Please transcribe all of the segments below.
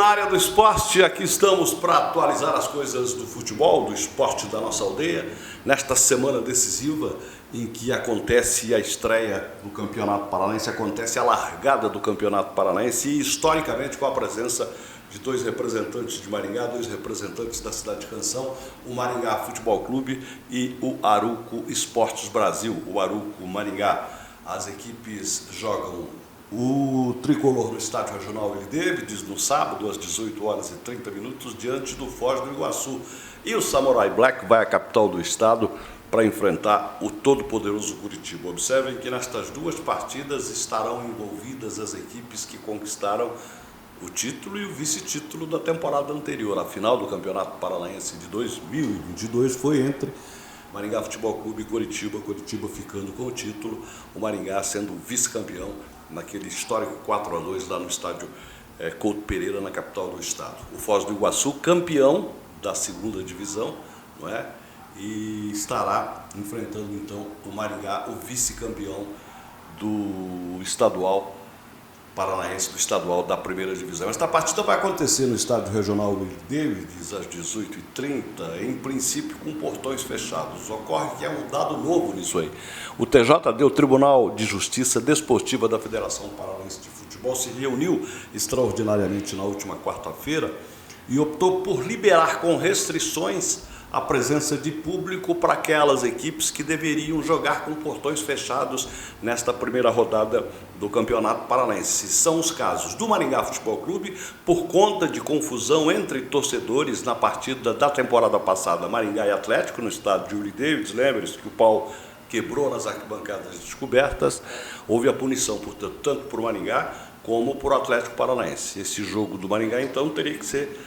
na área do esporte, aqui estamos para atualizar as coisas do futebol, do esporte da nossa aldeia, nesta semana decisiva em que acontece a estreia do Campeonato Paranaense, acontece a largada do Campeonato Paranaense e historicamente com a presença de dois representantes de Maringá, dois representantes da cidade de Canção, o Maringá Futebol Clube e o Aruco Esportes Brasil, o Aruco Maringá. As equipes jogam o tricolor no estádio regional Willie Davids no sábado às 18h30 diante do Foz do Iguaçu. E o Samurai Black vai à capital do estado para enfrentar o todo-poderoso Curitiba. Observem que nestas duas partidas estarão envolvidas as equipes que conquistaram o título e o vice-título da temporada anterior. A final do Campeonato Paranaense de 2022 foi entre Maringá Futebol Clube e Curitiba, Curitiba ficando com o título, o Maringá sendo vice-campeão naquele histórico 4-2 lá no estádio Couto Pereira, na capital do estado. O Foz do Iguaçu, campeão da segunda divisão, não é? E estará enfrentando então o Maringá, o vice-campeão do estadual paranaense, do estadual da primeira divisão. Esta partida vai acontecer no estádio regional Willie Davids às 18h30, em princípio com portões fechados. Ocorre que é um dado novo nisso aí. O TJD, o Tribunal de Justiça Desportiva da Federação Paranaense de Futebol, se reuniu extraordinariamente na última quarta-feira e optou por liberar com restrições a presença de público para aquelas equipes que deveriam jogar com portões fechados nesta primeira rodada do Campeonato Paranaense. São os casos do Maringá Futebol Clube, por conta de confusão entre torcedores na partida da temporada passada, Maringá e Atlético, no estádio de Willie Davids. Lembre-se que o pau quebrou nas arquibancadas descobertas, houve a punição, portanto, tanto por Maringá como por Atlético Paranaense. Esse jogo do Maringá, então, teria que ser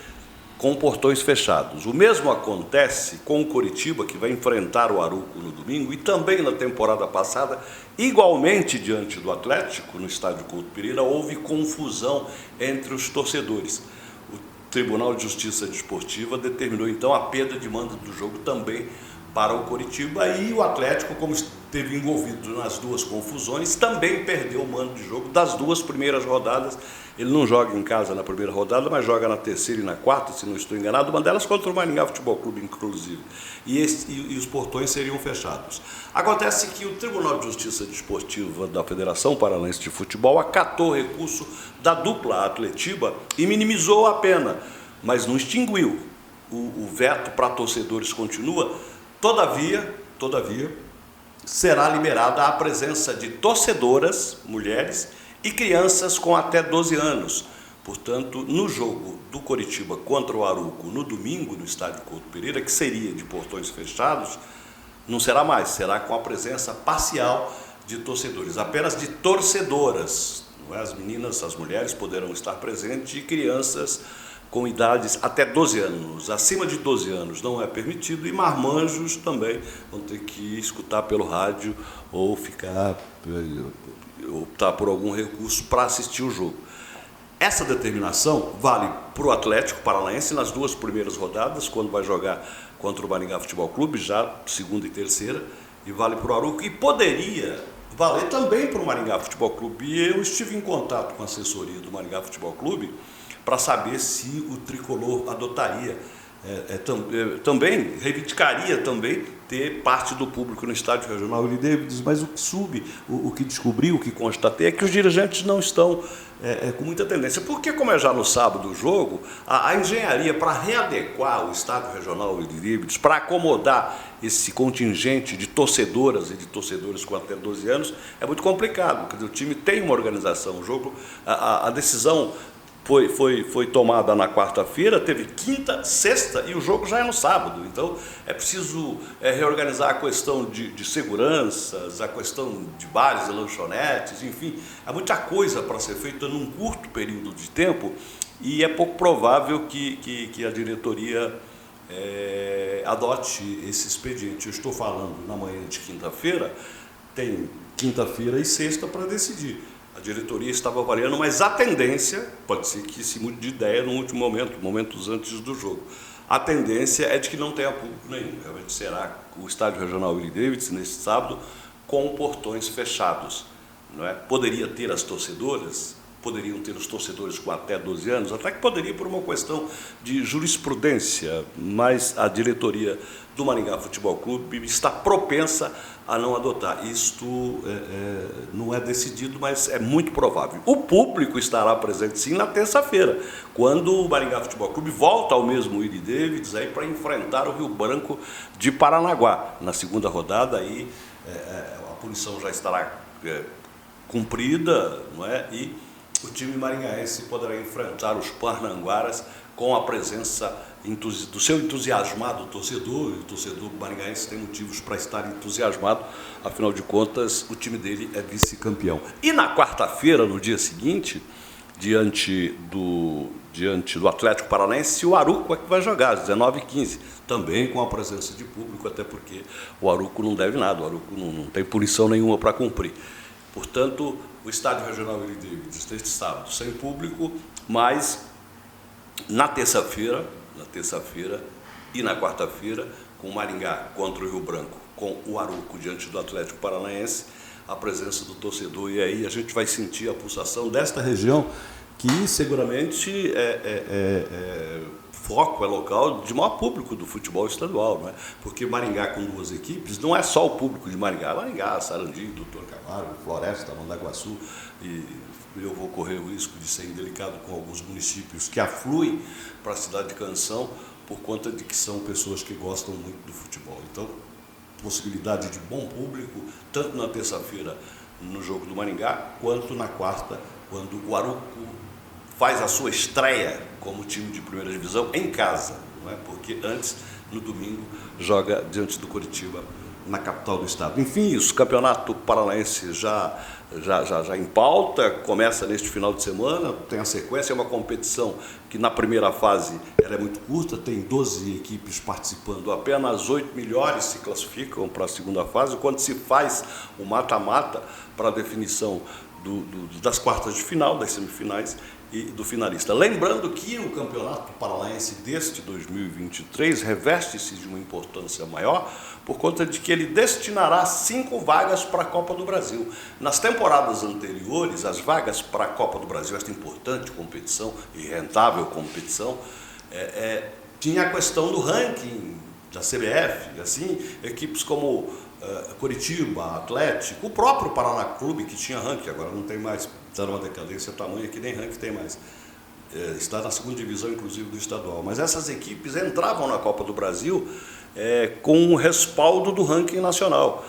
com portões fechados. O mesmo acontece com o Curitiba, que vai enfrentar o Aruco no domingo, e também na temporada passada, igualmente diante do Atlético, no estádio Couto Pereira, houve confusão entre os torcedores. O Tribunal de Justiça Desportiva determinou então a perda de mando do jogo também para o Curitiba, e o Atlético, como esteve envolvido nas duas confusões, também perdeu o mando de jogo das duas primeiras rodadas. Ele não joga em casa na primeira rodada, mas joga na terceira e na quarta, se não estou enganado, uma delas contra o Maringá Futebol Clube, inclusive. E os portões seriam fechados. Acontece que o Tribunal de Justiça Desportiva da Federação Paranaense de Futebol acatou o recurso da dupla Atletiba e minimizou a pena, mas não extinguiu. O veto para torcedores continua. Todavia, será liberada a presença de torcedoras, mulheres e crianças com até 12 anos. Portanto, no jogo do Curitiba contra o Aruco, no domingo, no estádio Couto Pereira, que seria de portões fechados, não será mais, será com a presença parcial de torcedores, apenas de torcedoras. Não é? As meninas, as mulheres poderão estar presentes e crianças com idades até 12 anos. Acima de 12 anos não é permitido, e marmanjos também vão ter que escutar pelo rádio ou optar por algum recurso para assistir o jogo. Essa determinação vale para o Atlético Paranaense nas duas primeiras rodadas, quando vai jogar contra o Maringá Futebol Clube, já segunda e terceira, e vale para o Aruco, e poderia valer também para o Maringá Futebol Clube. E eu estive em contato com a assessoria do Maringá Futebol Clube para saber se o tricolor adotaria, também reivindicaria também ter parte do público no estádio regional Willie Davids, mas o que descobri, o que constatei é que os dirigentes não estão com muita tendência, porque como é já no sábado o jogo, a engenharia para readequar o estádio regional Willie Davids, para acomodar esse contingente de torcedoras e de torcedores com até 12 anos, é muito complicado, porque o time tem uma organização, o jogo, a decisão foi tomada na quarta-feira, teve quinta, sexta e o jogo já é no sábado. Então é preciso reorganizar a questão de seguranças, a questão de bares e lanchonetes, enfim, há muita coisa para ser feita num curto período de tempo, e é pouco provável que a diretoria adote esse expediente. Eu estou falando na manhã de quinta-feira, tem quinta-feira e sexta para decidir. A diretoria estava avaliando, mas a tendência, pode ser que se mude de ideia no último momento, momentos antes do jogo. A tendência é de que não tenha público nenhum. Realmente será o estádio regional Willie Davids, neste sábado, com portões fechados. Não é? Poderia ter as torcedoras? poderiam ter os torcedores com até 12 anos, até que poderia por uma questão de jurisprudência, mas a diretoria do Maringá Futebol Clube está propensa a não adotar. Isto não é decidido, mas é muito provável. O público estará presente sim na terça-feira, quando o Maringá Futebol Clube volta ao mesmo Willie Davids para enfrentar o Rio Branco de Paranaguá. Na segunda rodada, aí, a punição já estará cumprida, não é? E o time maringaense poderá enfrentar os Parnanguaras com a presença do seu entusiasmado torcedor. E o torcedor maringaense tem motivos para estar entusiasmado, afinal de contas, o time dele é vice-campeão. E na quarta-feira, no dia seguinte, diante do Atlético Paranaense, o Aruco é que vai jogar, às 19h15, também com a presença de público, até porque o Aruco não deve nada, o Aruco não tem punição nenhuma para cumprir. Portanto, o Estádio Regional Willie Davids deste sábado sem público, mas na terça-feira e na quarta-feira, com o Maringá contra o Rio Branco, com o Aruco diante do Atlético Paranaense, a presença do torcedor, e aí a gente vai sentir a pulsação desta região, que seguramente foco, é local de maior público do futebol estadual, não é? Porque Maringá com duas equipes não é só o público de Maringá, Sarandi, Doutor Camargo, Floresta, Mandaguaçu, e eu vou correr o risco de ser indelicado com alguns municípios que afluem para a cidade de Canção por conta de que são pessoas que gostam muito do futebol. Então, possibilidade de bom público, tanto na terça-feira no jogo do Maringá, quanto na quarta, quando o Aruco faz a sua estreia como time de primeira divisão em casa, não é? Porque antes, no domingo, joga diante do Coritiba, na capital do estado. Enfim, isso, o Campeonato Paranaense já em pauta, começa neste final de semana, tem a sequência, é uma competição que na primeira fase ela é muito curta, tem 12 equipes participando, apenas 8 melhores se classificam para a segunda fase, quando se faz o mata-mata para a definição das quartas de final, das semifinais e do finalista. Lembrando que o Campeonato Paranaense deste 2023 reveste-se de uma importância maior por conta de que ele destinará 5 vagas para a Copa do Brasil. Nas temporadas anteriores, as vagas para a Copa do Brasil, esta importante competição e rentável competição, tinha a questão do ranking da CBF, assim, equipes como Coritiba, Atlético, o próprio Paraná Clube, que tinha ranking, agora não tem mais, está numa decadência tamanha que nem ranking tem mais. Está na segunda divisão, inclusive, do estadual. Mas essas equipes entravam na Copa do Brasil com o respaldo do ranking nacional.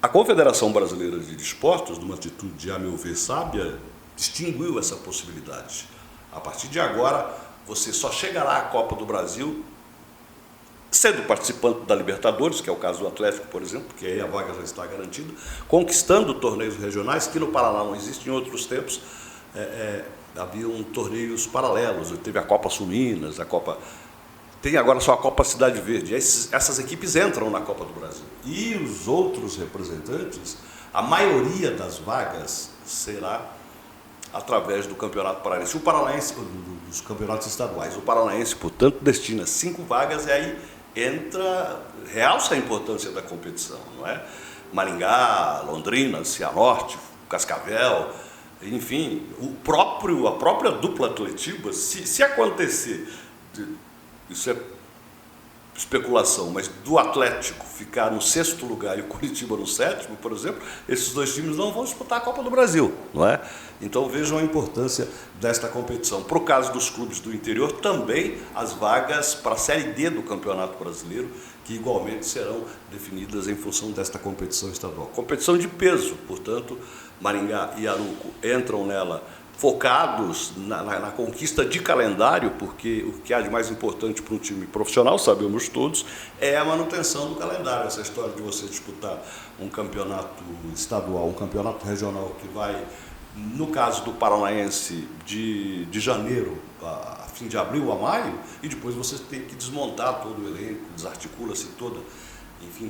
A Confederação Brasileira de Desportos, numa atitude, a meu ver, sábia, extinguiu essa possibilidade. A partir de agora, você só chegará à Copa do Brasil sendo participante da Libertadores, que é o caso do Atlético, por exemplo, porque aí a vaga já está garantida, conquistando torneios regionais, que no Paraná não existe em outros tempos. Haviam torneios paralelos, teve a Copa Sul-Minas, tem agora só a Copa Cidade Verde. Essas equipes entram na Copa do Brasil. E os outros representantes, a maioria das vagas será através do Campeonato Paranaense. O Paranaense, dos campeonatos estaduais, o Paranaense, portanto, destina 5 vagas e aí realça a importância da competição, não é? Maringá, Londrina, Cianorte, Cascavel, enfim, a própria dupla Atletiba, se acontecer, isso é especulação, mas do Atlético ficar no 6º lugar e o Coritiba no 7º, por exemplo, esses dois times não vão disputar a Copa do Brasil, não é? Então vejam a importância desta competição. Para o caso dos clubes do interior, também as vagas para a Série D do Campeonato Brasileiro, que igualmente serão definidas em função desta competição estadual. Competição de peso, portanto, Maringá e Aruco entram nela focados na conquista de calendário, porque o que há de mais importante para um time profissional, sabemos todos, é a manutenção do calendário. Essa história de você disputar um campeonato estadual, um campeonato regional que vai, no caso do Paranaense, de janeiro a fim de abril a maio, e depois você tem que desmontar todo o elenco, desarticula-se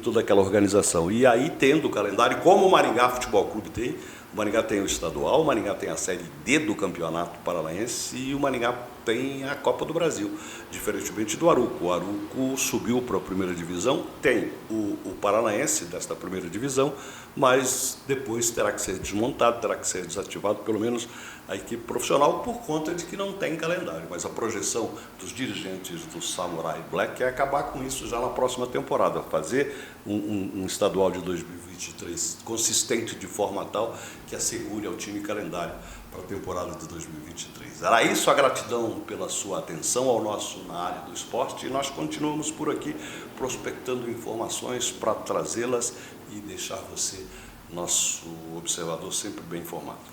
toda aquela organização. E aí, tendo o calendário, como o Maringá Futebol Clube tem, o Maringá tem o estadual, o Maringá tem a Série D do Campeonato Paranaense e o Maringá tem a Copa do Brasil, diferentemente do Aruco. O Aruco subiu para a primeira divisão, tem o Paranaense desta primeira divisão, mas depois terá que ser desmontado, terá que ser desativado, pelo menos a equipe profissional, por conta de que não tem calendário. Mas a projeção dos dirigentes do Samurai Black é acabar com isso já na próxima temporada, fazer um estadual de 2023 consistente de forma tal que assegure ao time calendário para a temporada de 2023. Era isso, a gratidão pela sua atenção ao nosso Na Área do Esporte, e nós continuamos por aqui prospectando informações para trazê-las e deixar você, nosso observador, sempre bem informado.